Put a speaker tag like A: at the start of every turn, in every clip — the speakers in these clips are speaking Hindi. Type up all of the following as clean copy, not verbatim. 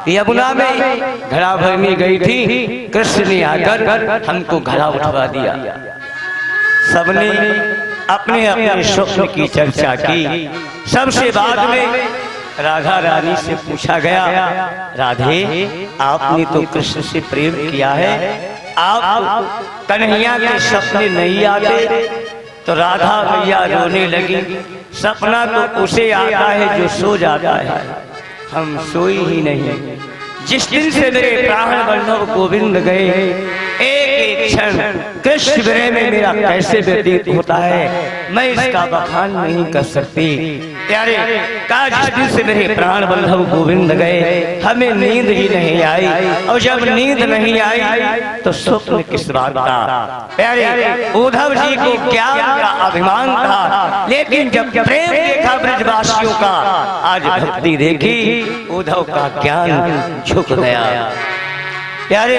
A: यमुना में घड़ा भरने गई थी, कृष्ण ने आकर हमको घड़ा उठवा दिया। सबने अपने अपने स्वप्न की चर्चा की। सबसे बाद में राधा रानी से पूछा गया, राधे आपने तो कृष्ण से प्रेम किया है, आप कन्हैया के सपने नहीं आते? तो राधा मैया रोने लगी, सपना तो उसे आता है जो सो जाता है, हम सोई ही नहीं। जिस दिन से मेरे प्राण वल्लभ गोविंद गए, एक एक क्षण कृष्ण विरह में मेरा कैसे व्यतीत होता है, मैं इसका बखान नहीं कर सकती। प्यारे का जिस दिन से मेरे प्राण वल्लभ गोविंद गए, हमें नींद ही नहीं आई, और जब नींद नहीं आई तो स्वप्न किस बात का? प्यारे उद्धव जी को क्या उनका अभिमान था, लेकिन जब प्रेम देखा ब्रजवासियों का, आज भक्ति देखी, उद्धव का ज्ञान झुक गया। प्यारे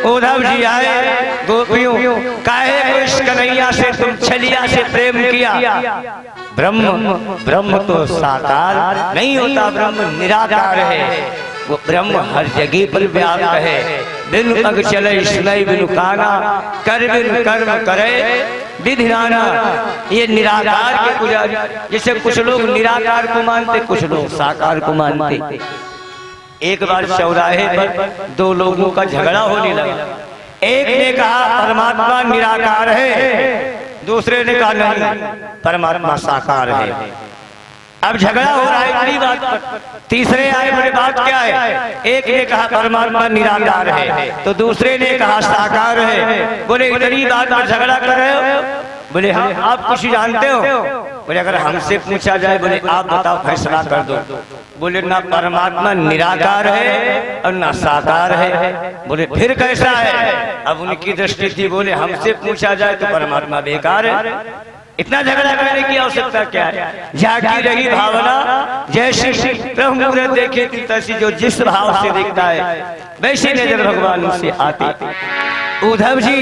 A: उद्धव जी आए, गोपियों काहे इस कन्हैया से तुम छलिया से प्रेम किया? ब्रह्म तो साकार नहीं होता, ब्रह्म निराकार है। वो ब्रह्म हर जगह पर व्याप्त है। बिन पग चले सुनई बिनु काना, कर बिन कर्म करे विधि नाना। ये निराकार के पुजारी, जैसे कुछ लोग निराकार को मानते, कुछ लोग साकार को मानते। एक बार चौराहे पर दो लोगों का झगड़ा होने लगा। एक ने कहा परमात्मा निराकार है, दूसरे ने कहा नहीं परमात्मा साकार है। अब झगड़ा हो रहा है इतनी बात पर। तीसरे आए, बोले बात क्या है? एक ने कहा परमात्मा निराकार है, तो दूसरे ने कहा साकार है। बोले इतनी बात पर झगड़ा कर रहे हो? बोले हम आप कुछ जानते हो? बोले अगर हमसे पूछा जाए, बोले आप बताओ फैसला कर दो। बोले ना परमात्मा निराकार है और ना साकार है। बोले फिर कैसा है? अब उनकी दृष्टि थी, बोले हमसे पूछा जाए तो परमात्मा बेकार है। इतना झगड़ा करने की आवश्यकता क्या है? जागी रही भावना जैसी प्रभु मुहूर्त देखे थी, तैसी जो जिस भाव से देखता है वैसे नजर भगवान से आती। उद्धव जी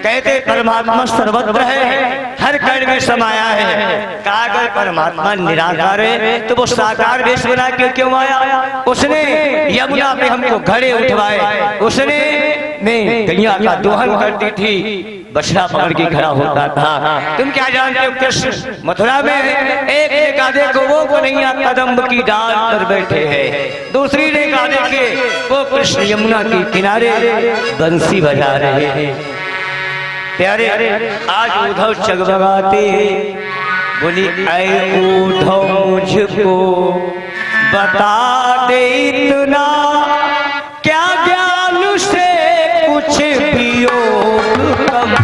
A: कहते परमात्मा सर्वत्र है, हर कण में समाया है। कागर परमात्मा निराकार है तो वो साकार वेश बना के क्यों आया? उसने यमुना पे हमको घड़े उठवाए, उसने गैया का दोहन करती थी, बछड़ा पकड़ के खड़ा होता था। तुम क्या जानते हो? कृष्ण मथुरा में एक ने कहा देखो वो कन्हैया कदम्ब की डाल पर बैठे हैं, दूसरी ने कहा देखिए वो कृष्ण यमुना के किनारे बंसी बजा रहे हैं। प्यारे आज उद्धव चगमगाते, बोली ऐ उद्धव मुझको बता दे इतना, क्या ज्ञान से कुछ भी योग कम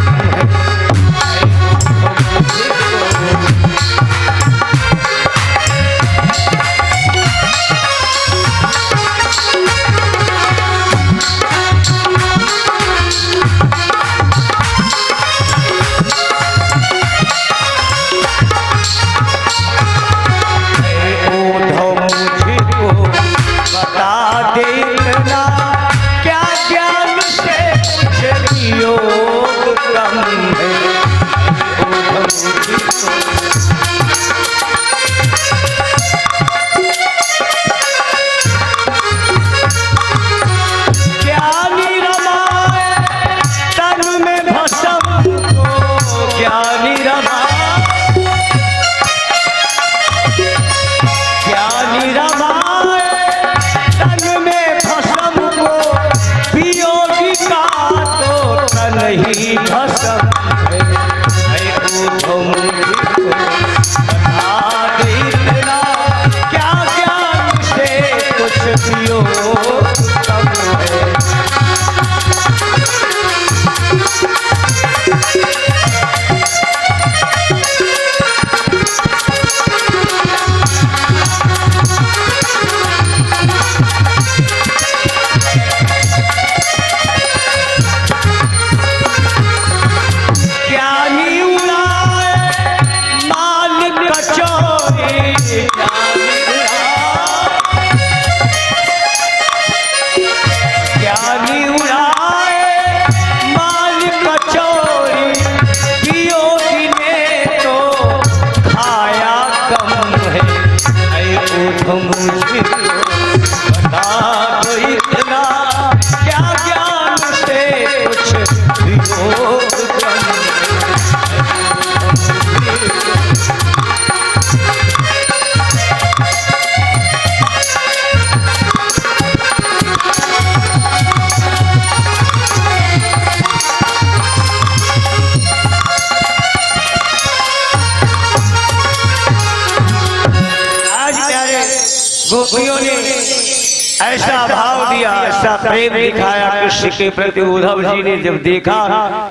A: ऐसा भाव दिया, ऐसा प्रेम दिखाया कृष्ण के प्रति। उद्धव जी ने जब देखा,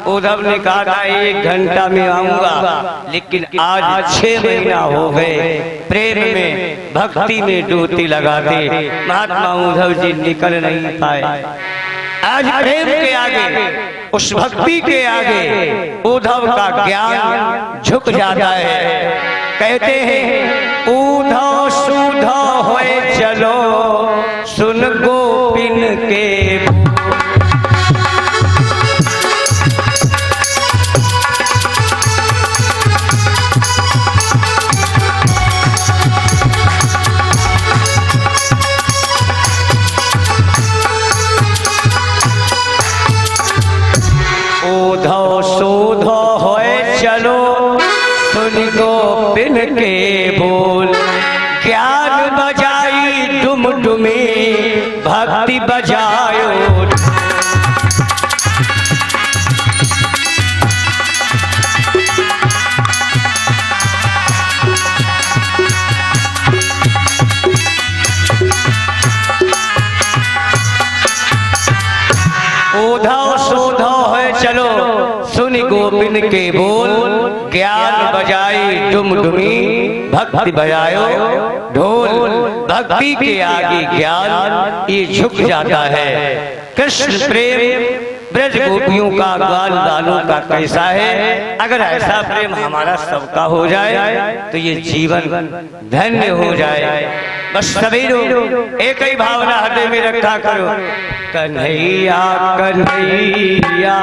A: उद्धव ने कहा था 1 घंटा में आऊंगा, लेकिन आज 6 महीना हो गए प्रेम में भक्ति में डूबती लगाते महात्मा उद्धव जी निकल नहीं पाए। आज प्रेम के आगे, उस भक्ति के आगे उद्धव का ज्ञान झुक जाता है। कहते हैं उद्धव सुधव होए चलो सुन गोपिन के। उद्धव सुधव होए चलो सुन गोपिन के बोल। ज्ञान बजाई डुमडुमी भक्ति बजायो। उद्धव सुधव है चलो सुन गोपिन के बोल। ज्ञान बजाई डुमडुमी भक्ति बजायो ढोल। भक्ति के आगे ज्ञान ये झुक जाता है। कृष्ण प्रेम ब्रज गोपियों का गाल लालों का कैसा है। अगर ऐसा प्रेम हमारा सबका हो जाए तो ये जीवन धन्य हो जाए। बस सभी लोग एक ही भावना हृदय में रखा करो, कन्हैया कन्हैया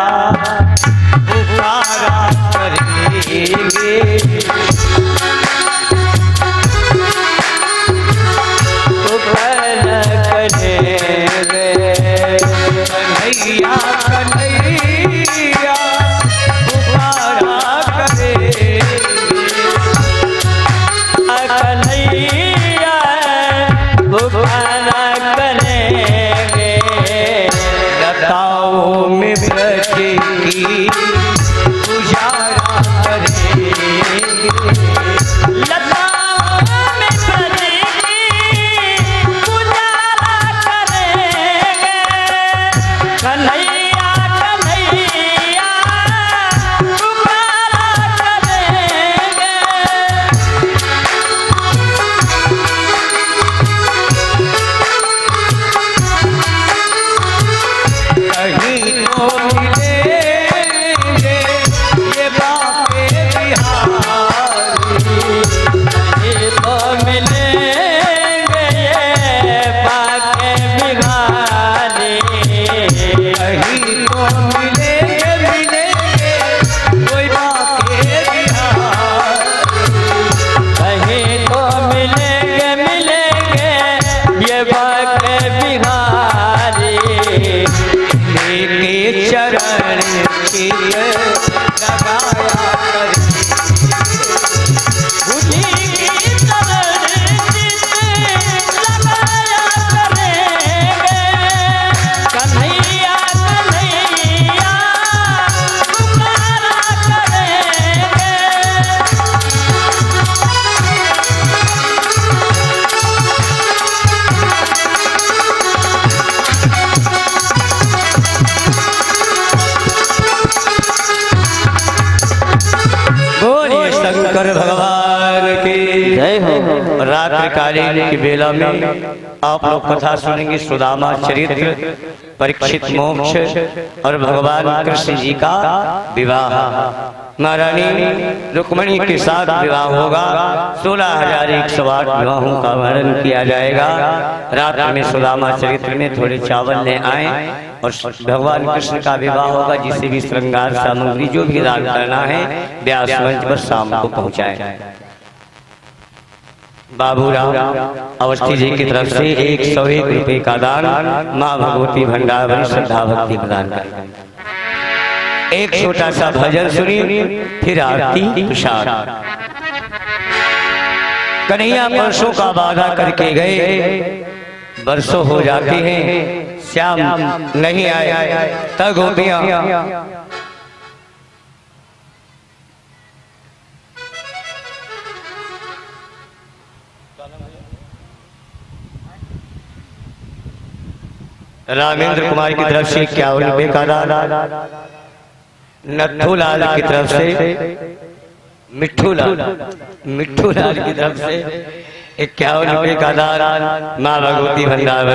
A: पुकारा करेंगे। कन्हैया कन्हैया पुकारा करेंगे। कन्हैया पुकारा करेंगे। लताओं में ब्रज की पुजारा करेंगे। लताओं में ब्रज की पुजारा करेंगे। कन्हैया कन्हैया पुकारा करेंगे। कहीं तो मिलेंगे ये बाके बिहारी। कहीं तो मिलेंगे ये बाके बिहारी। कहीं तो मिलेंगे कोई बाके बिहारी। कहीं तो मिलेंगे ये बाके बिहारी। के चरण की लगाया कर उन्हीं की चरण की लगाया करेंगे। कन्हैया कन्हैया पुकारा करेंगे। बोलिए शंकर भगवान की जय हो। रात्रि कालीन की बेला में आप लोग कथा सुनेंगे सुदामा चरित्र, परीक्षित मोक्ष और भगवान कृष्ण जी का विवाह। महारानी रुक्मणी के साथ विवाह होगा। 16,108 विवाहों का वर्णन किया जाएगा। रात में सुदामा चरित्र में थोड़े चावल ले आए और भगवान कृष्ण का विवाह होगा। जिसे भी श्रृंगार सामग्री जो भी दान करना है व्यास मंच पर शाम को पहुंचाए। बाबूराव अवस्थी जी की तरफ से 101 रुपए का दान माँ भगवती भंडार श्रद्धा भक्ति प्रदान करें। एक छोटा सा भजन सुनिए, फिर आरती प्रसाद। कन्हैया परसों का वादा करके गए, बरसों हो जाते हैं, श्याम नहीं आए। तब गोपियां रामेंद्र कुमार की तरफ से 51 रुपए का दान, नथू लाल की तरफ से मिट्ठू लाल की तरफ से 51 रुपए का दान माँ भगवती भंडार।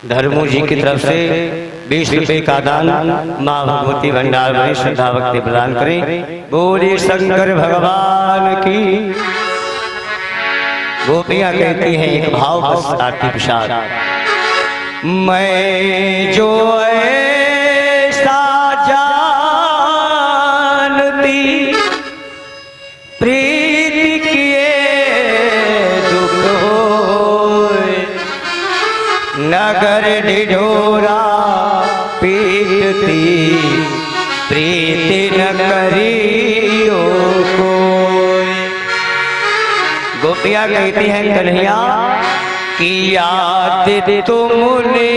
A: धर्मू जी की तरफ से 20 रुपए का दान माँ भगवती भंडार में श्रद्धा भक्ति प्रदान करें। बोले शंकर भगवान की। गोपियां कहती हैं एक भाव पश्चात प्रसाद, मैं जो ऐसा जानती प्रीति किए दुख होए, नगर ढिढोरा पीटती प्रीति न करियो कोई। गोपियां कहती हैं कन्हैया कि याद तुमने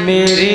A: मेरी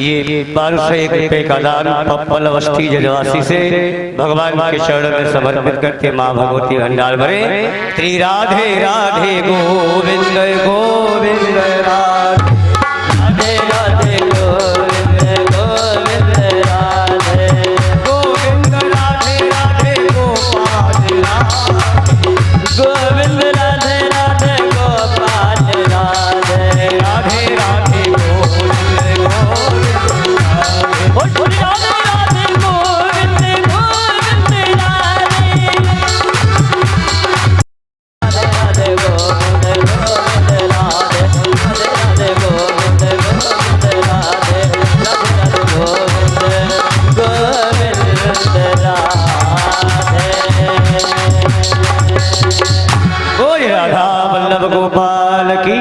A: ये 501 रुपये का दान पप्पल अवस्थी जजवासी से भगवान के चरण में समर्पित करके माँ भगवती भंडार भरे। श्री राधे राधे गोविंद गोविंद राधे राधे गोविंद गोविंद राधे गोविंद राधे राधे गोपाल गोविंद राधे राधे गोपाल राधे राधे राधे राधा वल्लभ गोपाल की।